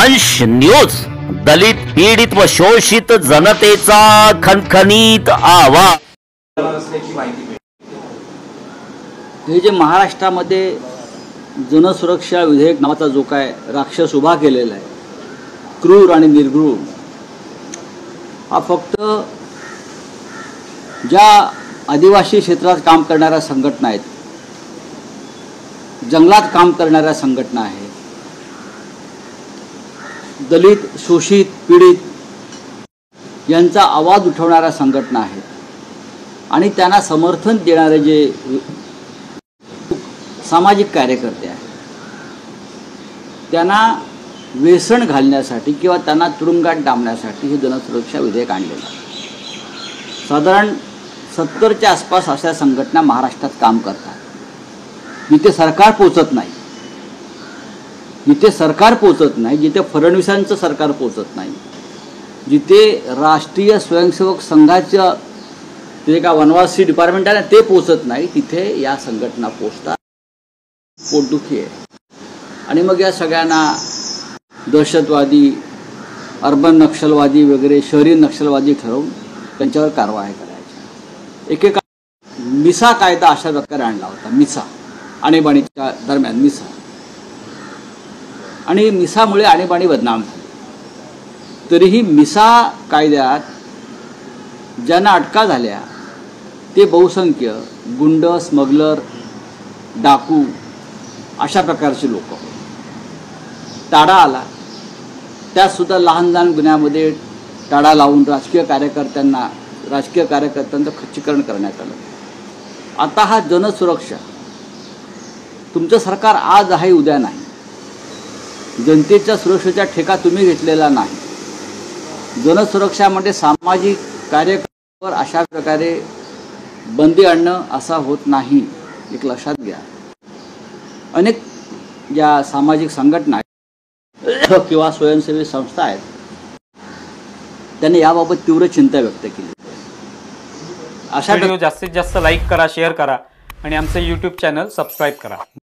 वंश न्यूज, दलित पीडित व शोषित जनतेचा खणखणीत आवाज। हे जे महाराष्ट्रामध्ये जनसुरक्षा विधेयक नावाचा जो काय राक्षस उभा केलेला आहे, क्रूर आणि निर्घृण, हा फक्त ज्या आदिवासी क्षेत्रात काम करणाऱ्या संघटना आहेत, जंगलात काम करणाऱ्या संघटना आहेत, दलित शोषित पीडित यांचा आवाज उठवणाऱ्या संघटना आहेत आणि त्यांना समर्थन देणारे जे सामाजिक कार्यकर्ते आहेत, त्यांना व्यसन घालण्यासाठी किंवा त्यांना तुरुंगात डांबण्यासाठी हे जनसुरक्षा विधेयक आणलेलं आहे। साधारण 70च्या आसपास अशा संघटना महाराष्ट्रात काम करतात, जिथे सरकार पोचत नाही, जिथे सरकार पोचत नाही, जिथे फडणवीसांचं सरकार पोचत नाही, जिथे राष्ट्रीय स्वयंसेवक संघाचं ते का वनवासी डिपार्टमेंट आहे ना ते पोचत नाही, तिथे या संघटना पोचतात। पोटदुखी आहे आणि मग या सगळ्यांना दहशतवादी, अर्बन नक्षलवादी वगैरे शहरी नक्षलवादी ठरवून त्यांच्यावर कारवाई करायची। एकेका मिसा कायदा अशा प्रकारे आणला होता, मिसा आणीबाणीच्या दरम्यान मिसा, आणि मिसामुळे आणीबाणी बदनाम झाली। तरीही मिसा कायद्यात ज्यांना अटका झाल्या ते बहुसंख्य गुंड, स्मगलर, डाकू अशा प्रकारचे लोक। टाळा आला, त्यातसुद्धा लहान लहान गुन्ह्यामध्ये टाळा लावून राजकीय कार्यकर्त्यांचं खच्चीकरण करण्यात आलं। आता हा जनसुरक्षा, तुमचं सरकार आज आहे उद्या नाही, जनतेच्या सुरक्षेचा ठेका तुम्ही घेतलेला नाही। जनसुरक्षामध्ये सामाजिक कार्यावर अशा प्रकारे बंदी आणणं असा होत नाही, एक लक्षात घ्या। अनेक ज्या सामाजिक संघटना आहेत किंवा स्वयंसेवी संस्था आहेत, त्यांनी याबाबत तीव्र चिंता व्यक्त केली। अशा व्हिडिओ जास्तीत जास्त लाईक करा, शेअर करा आणि आमचे YouTube चॅनल सबस्क्राईब करा।